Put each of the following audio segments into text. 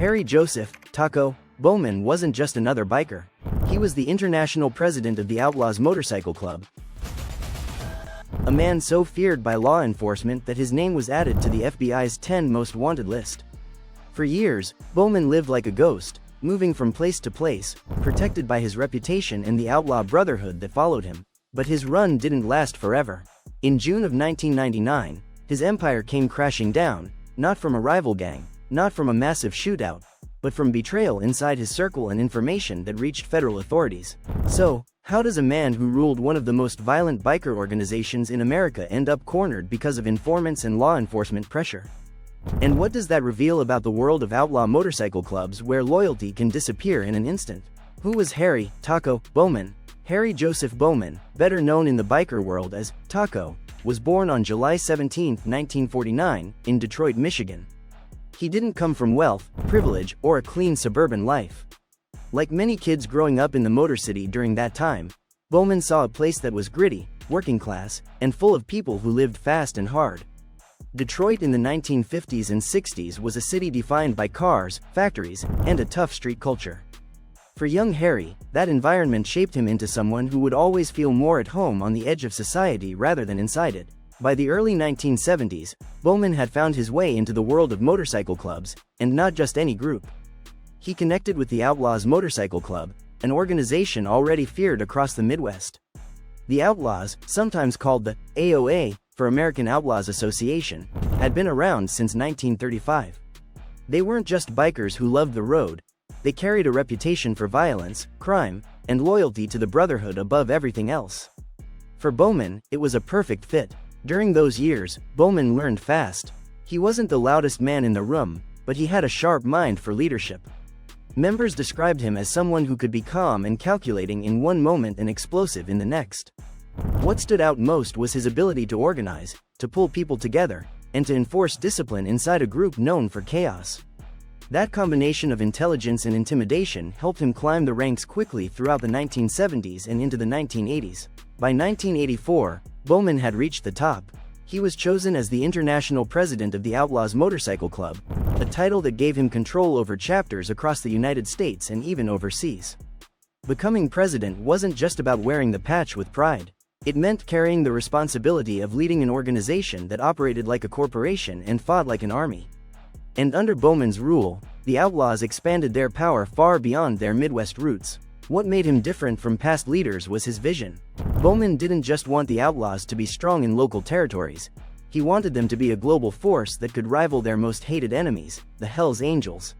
Harry Joseph Taco Bowman wasn't just another biker. He was the international president of the Outlaws Motorcycle Club. A man so feared by law enforcement that his name was added to the FBI's 10 most wanted list. For years, Bowman lived like a ghost, moving from place to place, protected by his reputation and the outlaw brotherhood that followed him. But his run didn't last forever. In June of 1999, his empire came crashing down, not from a rival gang, not from a massive shootout, but from betrayal inside his circle and information that reached federal authorities. So, how does a man who ruled one of the most violent biker organizations in America end up cornered because of informants and law enforcement pressure? And what does that reveal about the world of outlaw motorcycle clubs where loyalty can disappear in an instant? Who was Harry Taco Bowman? Harry Joseph Bowman, better known in the biker world as Taco, was born on July 17, 1949, in Detroit, Michigan. He didn't come from wealth, privilege, or a clean suburban life. Like many kids growing up in the Motor City during that time, Bowman saw a place that was gritty, working class, and full of people who lived fast and hard. Detroit in the 1950s and 60s was a city defined by cars, factories, and a tough street culture. For young Harry, that environment shaped him into someone who would always feel more at home on the edge of society rather than inside it. By the early 1970s, Bowman had found his way into the world of motorcycle clubs, and not just any group. He connected with the Outlaws Motorcycle Club, an organization already feared across the Midwest. The Outlaws, sometimes called the AOA, for American Outlaws Association, had been around since 1935. They weren't just bikers who loved the road, they carried a reputation for violence, crime, and loyalty to the brotherhood above everything else. For Bowman, it was a perfect fit. During those years, Bowman learned fast. He wasn't the loudest man in the room, but he had a sharp mind for leadership. Members described him as someone who could be calm and calculating in one moment and explosive in the next. What stood out most was his ability to organize, to pull people together, and to enforce discipline inside a group known for chaos. That combination of intelligence and intimidation helped him climb the ranks quickly throughout the 1970s and into the 1980s. By 1984, Bowman had reached the top. He was chosen as the international president of the Outlaws Motorcycle Club, a title that gave him control over chapters across the United States and even overseas. Becoming president wasn't just about wearing the patch with pride. It meant carrying the responsibility of leading an organization that operated like a corporation and fought like an army. And under Bowman's rule, the Outlaws expanded their power far beyond their Midwest roots. What made him different from past leaders was his vision. Bowman didn't just want the Outlaws to be strong in local territories. He wanted them to be a global force that could rival their most hated enemies, the Hells Angels.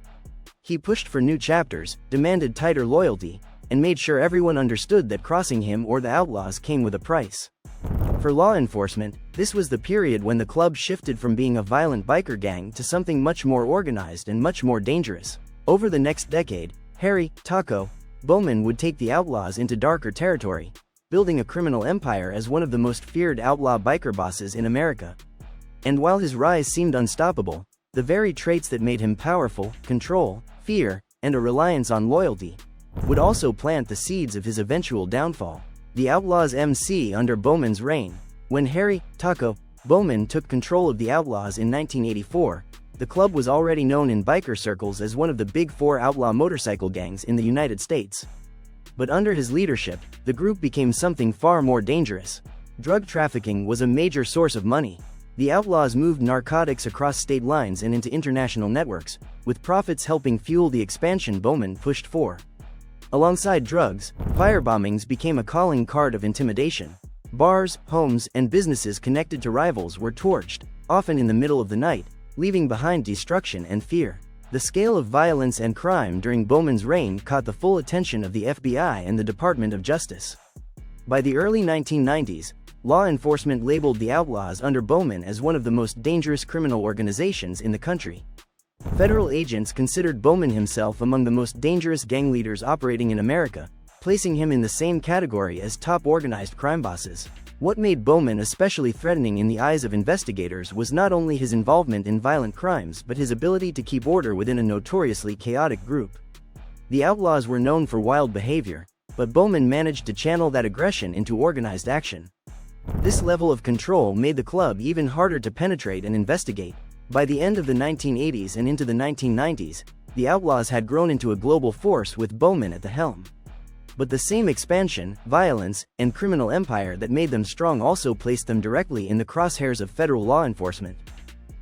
He pushed for new chapters, demanded tighter loyalty, and made sure everyone understood that crossing him or the Outlaws came with a price. For law enforcement, this was the period when the club shifted from being a violent biker gang to something much more organized and much more dangerous. Over the next decade, Harry Taco Bowman would take the Outlaws into darker territory, building a criminal empire as one of the most feared outlaw biker bosses in America. And while his rise seemed unstoppable, the very traits that made him powerful, control, fear, and a reliance on loyalty, would also plant the seeds of his eventual downfall. The Outlaws MC under Bowman's reign. When Harry Taco Bowman took control of the Outlaws in 1984, the club was already known in biker circles as one of the big four outlaw motorcycle gangs in the United States. But under his leadership, the group became something far more dangerous. Drug trafficking was a major source of money. The Outlaws moved narcotics across state lines and into international networks, with profits helping fuel the expansion Bowman pushed for. Alongside drugs, firebombings became a calling card of intimidation. Bars, homes, and businesses connected to rivals were torched, often in the middle of the night, leaving behind destruction and fear. The scale of violence and crime during Bowman's reign caught the full attention of the FBI and the Department of Justice. By the early 1990s, law enforcement labeled the Outlaws under Bowman as one of the most dangerous criminal organizations in the country. Federal agents considered Bowman himself among the most dangerous gang leaders operating in America, placing him in the same category as top organized crime bosses. What made Bowman especially threatening in the eyes of investigators was not only his involvement in violent crimes but his ability to keep order within a notoriously chaotic group. The Outlaws were known for wild behavior, but Bowman managed to channel that aggression into organized action. This level of control made the club even harder to penetrate and investigate. By the end of the 1980s and into the 1990s, the Outlaws had grown into a global force with Bowman at the helm. But the same expansion, violence, and criminal empire that made them strong also placed them directly in the crosshairs of federal law enforcement.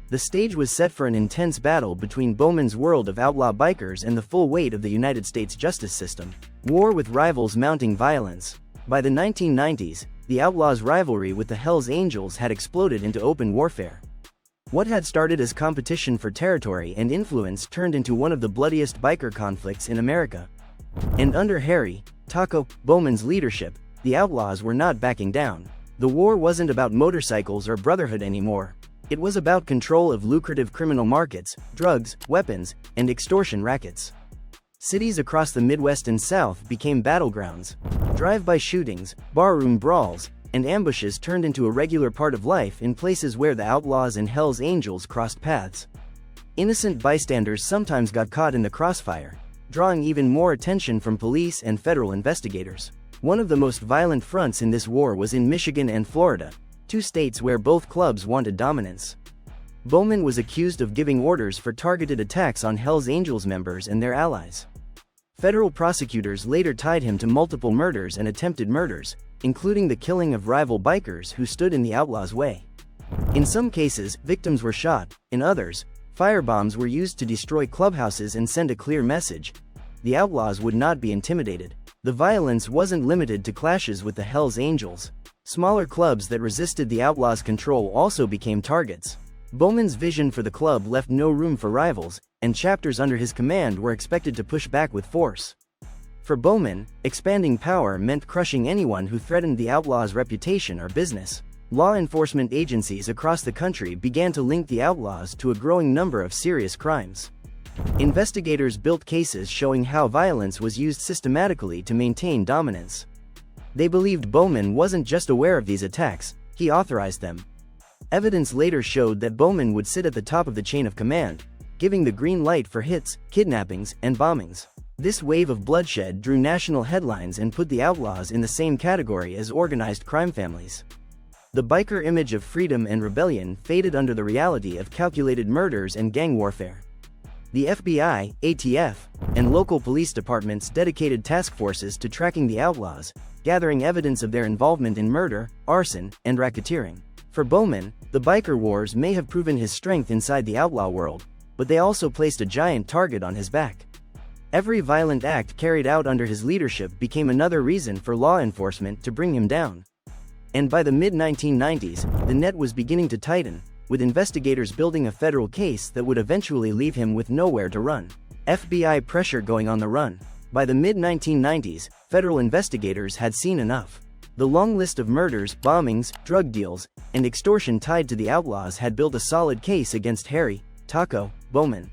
The stage was set for an intense battle between Bowman's world of outlaw bikers and the full weight of the United States justice system. War with rivals mounting violence. By the 1990s, the Outlaws' rivalry with the Hells Angels had exploded into open warfare. What had started as competition for territory and influence turned into one of the bloodiest biker conflicts in America. And under Harry, Taco, Bowman's leadership, the Outlaws were not backing down. The war wasn't about motorcycles or brotherhood anymore. It was about control of lucrative criminal markets, drugs, weapons, and extortion rackets. Cities across the Midwest and South became battlegrounds. Drive-by shootings, barroom brawls, and ambushes turned into a regular part of life in places where the Outlaws and Hells Angels crossed paths. Innocent bystanders sometimes got caught in the crossfire, drawing even more attention from police and federal investigators. One of the most violent fronts in this war was in Michigan and Florida, two states where both clubs wanted dominance. Bowman was accused of giving orders for targeted attacks on Hells Angels members and their allies. Federal prosecutors later tied him to multiple murders and attempted murders, including the killing of rival bikers who stood in the Outlaws' way. In some cases, victims were shot. In others, firebombs were used to destroy clubhouses and send a clear message: the Outlaws would not be intimidated. The violence wasn't limited to clashes with the Hells Angels. Smaller clubs that resisted the Outlaws' control also became targets. Bowman's vision for the club left no room for rivals, and chapters under his command were expected to push back with force. For Bowman, expanding power meant crushing anyone who threatened the Outlaws' reputation or business. Law enforcement agencies across the country began to link the Outlaws to a growing number of serious crimes. Investigators built cases showing how violence was used systematically to maintain dominance. They believed Bowman wasn't just aware of these attacks, he authorized them. Evidence later showed that Bowman would sit at the top of the chain of command, giving the green light for hits, kidnappings, and bombings. This wave of bloodshed drew national headlines and put the Outlaws in the same category as organized crime families. The biker image of freedom and rebellion faded under the reality of calculated murders and gang warfare. The FBI, ATF, and local police departments dedicated task forces to tracking the Outlaws, gathering evidence of their involvement in murder, arson, and racketeering. For Bowman, the biker wars may have proven his strength inside the outlaw world, but they also placed a giant target on his back. Every violent act carried out under his leadership became another reason for law enforcement to bring him down. And by the mid-1990s, the net was beginning to tighten, with investigators building a federal case that would eventually leave him with nowhere to run. FBI pressure going on the run. By the mid-1990s, federal investigators had seen enough. The long list of murders, bombings, drug deals, and extortion tied to the Outlaws had built a solid case against Harry, Taco, Bowman.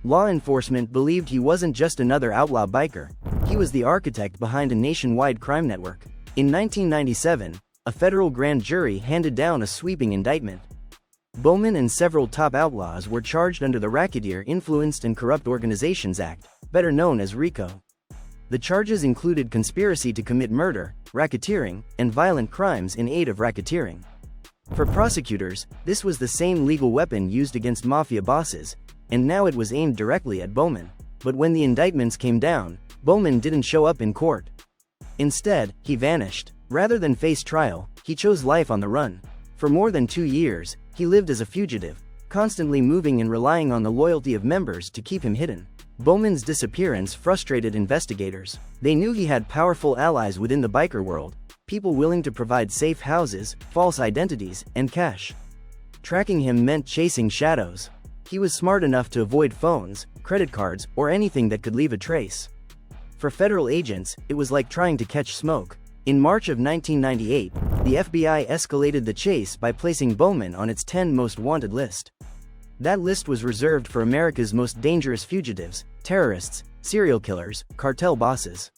Law enforcement believed he wasn't just another outlaw biker, he was the architect behind a nationwide crime network. In 1997, a federal grand jury handed down a sweeping indictment. Bowman and several top outlaws were charged under the Racketeer Influenced and Corrupt Organizations Act, better known as RICO. The charges included conspiracy to commit murder, racketeering, and violent crimes in aid of racketeering. For prosecutors, this was the same legal weapon used against mafia bosses, and now it was aimed directly at Bowman. But when the indictments came down, Bowman didn't show up in court. Instead, he vanished. Rather than face trial, he chose life on the run. For more than 2 years, he lived as a fugitive, constantly moving and relying on the loyalty of members to keep him hidden. Bowman's disappearance frustrated investigators. They knew he had powerful allies within the biker world, people willing to provide safe houses, false identities, and cash. Tracking him meant chasing shadows. He was smart enough to avoid phones, credit cards, or anything that could leave a trace. For federal agents, it was like trying to catch smoke. In March of 1998, the FBI escalated the chase by placing Bowman on its 10 most wanted list. That list was reserved for America's most dangerous fugitives, terrorists, serial killers, cartel bosses.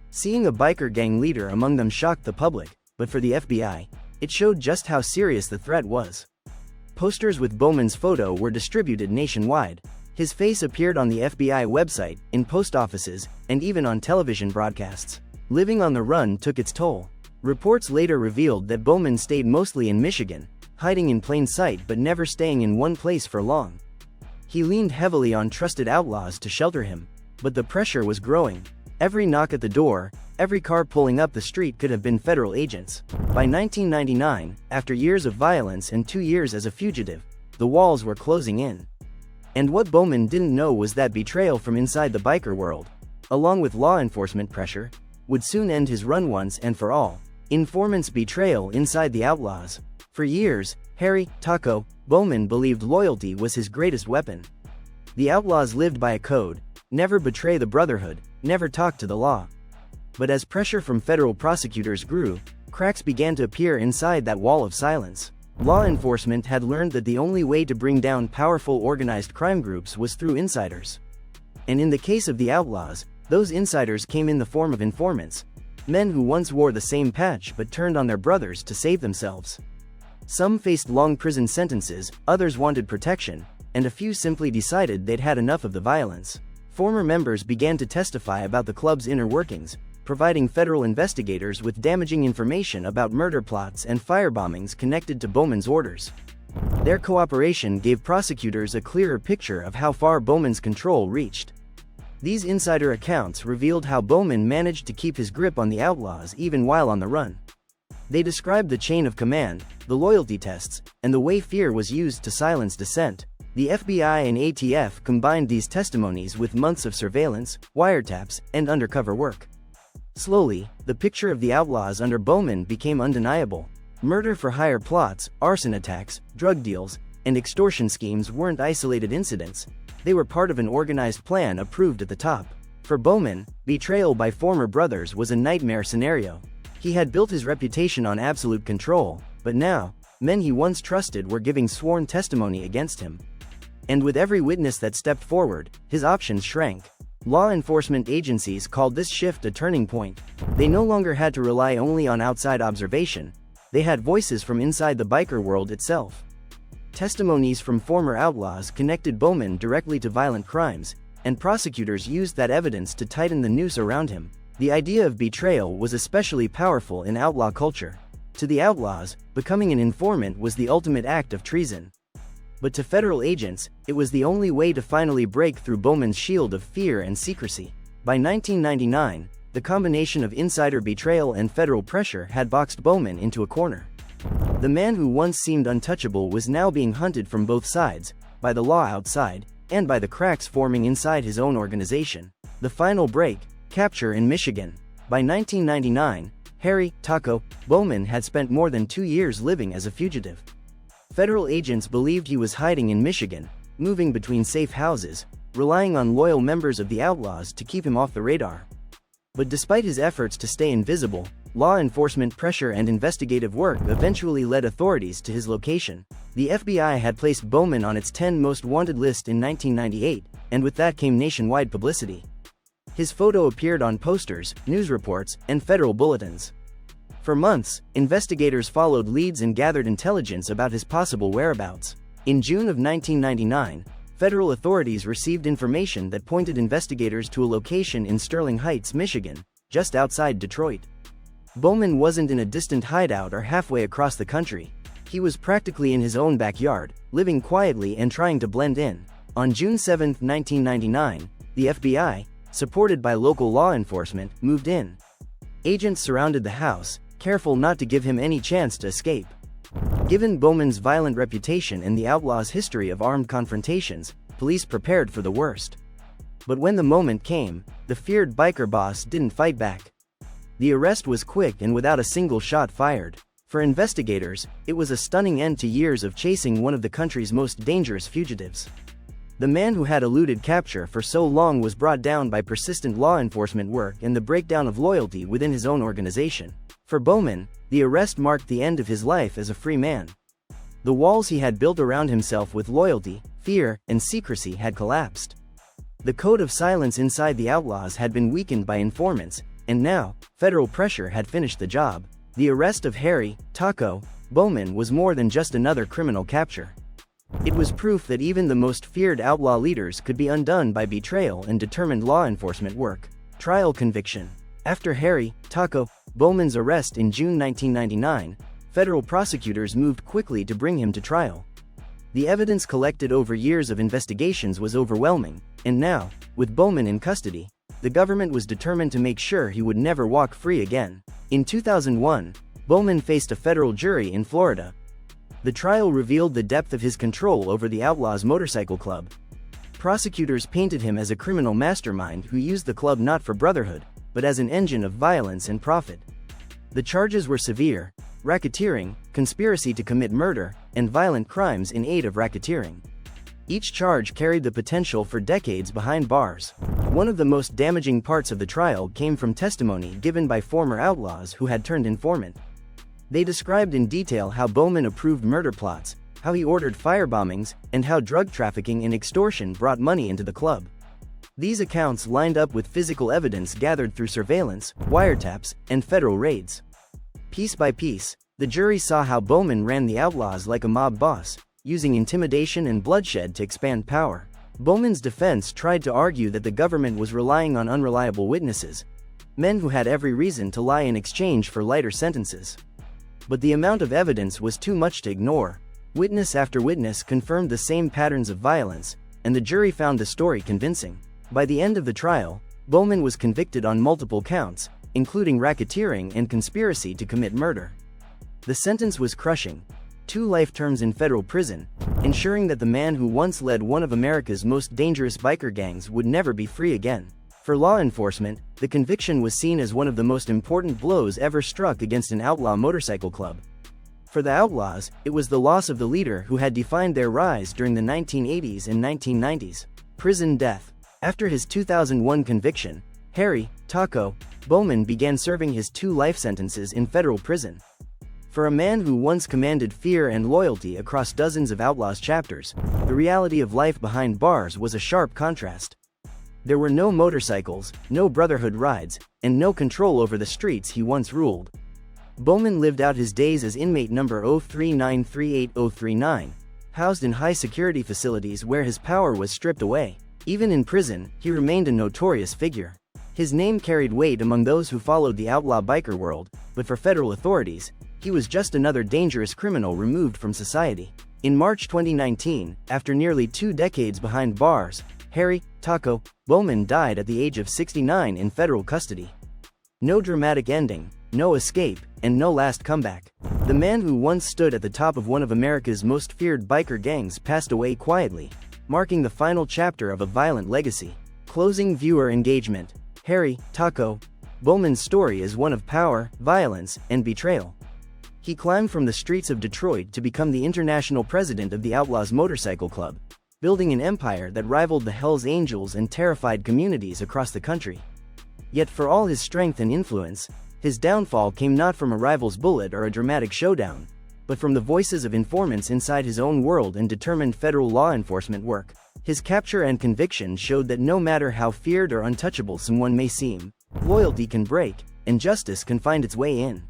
Seeing a biker gang leader among them shocked the public, but for the FBI, it showed just how serious the threat was. Posters with Bowman's photo were distributed nationwide. His face appeared on the FBI website, in post offices, and even on television broadcasts. Living on the run took its toll. Reports later revealed that Bowman stayed mostly in Michigan, hiding in plain sight but never staying in one place for long. He leaned heavily on trusted outlaws to shelter him, but the pressure was growing. Every knock at the door, every car pulling up the street could have been federal agents. By 1999, after years of violence and 2 years as a fugitive, the walls were closing in. And what Bowman didn't know was that betrayal from inside the biker world, along with law enforcement pressure, would soon end his run once and for all. Informants' betrayal inside the Outlaws. For years, Harry "Taco" Bowman believed loyalty was his greatest weapon. The Outlaws lived by a code: never betray the Brotherhood, never talk to the law. But as pressure from federal prosecutors grew, cracks began to appear inside that wall of silence. Law enforcement had learned that the only way to bring down powerful organized crime groups was through insiders. And in the case of the Outlaws, those insiders came in the form of informants, men who once wore the same patch but turned on their brothers to save themselves. Some faced long prison sentences, others wanted protection, and a few simply decided they'd had enough of the violence. Former members began to testify about the club's inner workings, providing federal investigators with damaging information about murder plots and firebombings connected to Bowman's orders. Their cooperation gave prosecutors a clearer picture of how far Bowman's control reached. These insider accounts revealed how Bowman managed to keep his grip on the Outlaws even while on the run. They described the chain of command, the loyalty tests, and the way fear was used to silence dissent. The FBI and ATF combined these testimonies with months of surveillance, wiretaps, and undercover work. Slowly, the picture of the Outlaws under Bowman became undeniable. Murder-for-hire plots, arson attacks, drug deals, and extortion schemes weren't isolated incidents. They were part of an organized plan approved at the top. For Bowman, betrayal by former brothers was a nightmare scenario. He had built his reputation on absolute control, but now, men he once trusted were giving sworn testimony against him. And with every witness that stepped forward, his options shrank. Law enforcement agencies called this shift a turning point. They no longer had to rely only on outside observation. They had voices from inside the biker world itself. Testimonies from former outlaws connected Bowman directly to violent crimes, and prosecutors used that evidence to tighten the noose around him. The idea of betrayal was especially powerful in outlaw culture. To the outlaws, becoming an informant was the ultimate act of treason. But to federal agents, it was the only way to finally break through Bowman's shield of fear and secrecy. By 1999, the combination of insider betrayal and federal pressure had boxed Bowman into a corner. The man who once seemed untouchable was now being hunted from both sides, by the law outside, and by the cracks forming inside his own organization. The final break: capture in Michigan. By 1999, Harry "Taco" Bowman had spent more than 2 years living as a fugitive. Federal agents believed he was hiding in Michigan, moving between safe houses, relying on loyal members of the Outlaws to keep him off the radar. But despite his efforts to stay invisible, law enforcement pressure and investigative work eventually led authorities to his location. The FBI had placed Bowman on its 10 most wanted list in 1998, and with that came nationwide publicity. His photo appeared on posters, news reports, and federal bulletins. For months, investigators followed leads and gathered intelligence about his possible whereabouts. In June of 1999, federal authorities received information that pointed investigators to a location in Sterling Heights, Michigan, just outside Detroit. Bowman wasn't in a distant hideout or halfway across the country. He was practically in his own backyard, living quietly and trying to blend in. On June 7, 1999, the FBI, supported by local law enforcement, moved in. Agents surrounded the house, careful not to give him any chance to escape. Given Bowman's violent reputation and the Outlaws' history of armed confrontations, police prepared for the worst. But when the moment came, the feared biker boss didn't fight back. The arrest was quick and without a single shot fired. For investigators, it was a stunning end to years of chasing one of the country's most dangerous fugitives. The man who had eluded capture for so long was brought down by persistent law enforcement work and the breakdown of loyalty within his own organization. For Bowman, the arrest marked the end of his life as a free man. The walls he had built around himself with loyalty, fear, and secrecy had collapsed. The code of silence inside the Outlaws had been weakened by informants, and now, federal pressure had finished the job. The arrest of Harry "Taco" Bowman was more than just another criminal capture. It was proof that even the most feared outlaw leaders could be undone by betrayal and determined law enforcement work. Trial conviction. After Harry "Taco" Bowman's arrest in June 1999, federal prosecutors moved quickly to bring him to trial. The evidence collected over years of investigations was overwhelming, and now, with Bowman in custody, the government was determined to make sure he would never walk free again. In 2001, Bowman faced a federal jury in Florida. The trial revealed the depth of his control over the Outlaws Motorcycle Club. Prosecutors painted him as a criminal mastermind who used the club not for brotherhood, but as an engine of violence and profit. The charges were severe: racketeering, conspiracy to commit murder, and violent crimes in aid of racketeering. Each charge carried the potential for decades behind bars. One of the most damaging parts of the trial came from testimony given by former outlaws who had turned informant. They described in detail how Bowman approved murder plots, how he ordered firebombings, and how drug trafficking and extortion brought money into the club. These accounts lined up with physical evidence gathered through surveillance, wiretaps, and federal raids. Piece by piece, the jury saw how Bowman ran the Outlaws like a mob boss, using intimidation and bloodshed to expand power. Bowman's defense tried to argue that the government was relying on unreliable witnesses, men who had every reason to lie in exchange for lighter sentences. But the amount of evidence was too much to ignore. Witness after witness confirmed the same patterns of violence, and the jury found the story convincing. By the end of the trial, Bowman was convicted on multiple counts, including racketeering and conspiracy to commit murder. The sentence was crushing: 2 life terms in federal prison, ensuring that the man who once led one of America's most dangerous biker gangs would never be free again. For law enforcement, the conviction was seen as one of the most important blows ever struck against an outlaw motorcycle club. For the Outlaws, it was the loss of the leader who had defined their rise during the 1980s and 1990s. Prison death. After his 2001 conviction, Harry Taco Bowman began serving his 2 life sentences in federal prison. For a man who once commanded fear and loyalty across dozens of Outlaws chapters, the reality of life behind bars was a sharp contrast. There were no motorcycles, no brotherhood rides, and no control over the streets he once ruled. Bowman lived out his days as inmate number 03938-039, housed in high-security facilities where his power was stripped away. Even in prison, he remained a notorious figure. His name carried weight among those who followed the outlaw biker world, but for federal authorities, he was just another dangerous criminal removed from society. In March 2019, after nearly 2 decades behind bars, Harry Taco Bowman died at the age of 69 in federal custody. No dramatic ending, no escape, and no last comeback. The man who once stood at the top of one of America's most feared biker gangs passed away quietly, marking the final chapter of a violent legacy. Closing viewer engagement. Harry Taco Bowman's story is one of power, violence, and betrayal. He climbed from the streets of Detroit to become the international president of the Outlaws Motorcycle Club, building an empire that rivaled the Hells Angels and terrified communities across the country. Yet for all his strength and influence, his downfall came not from a rival's bullet or a dramatic showdown, but from the voices of informants inside his own world and determined federal law enforcement work. His capture and conviction showed that no matter how feared or untouchable someone may seem, loyalty can break, and justice can find its way in.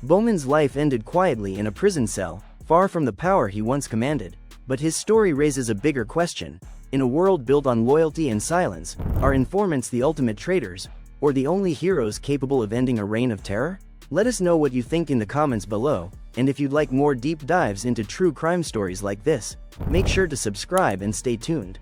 Bowman's life ended quietly in a prison cell, far from the power he once commanded. But his story raises a bigger question. In a world built on loyalty and silence, are informants the ultimate traitors, or the only heroes capable of ending a reign of terror? Let us know what you think in the comments below, and if you'd like more deep dives into true crime stories like this, make sure to subscribe and stay tuned.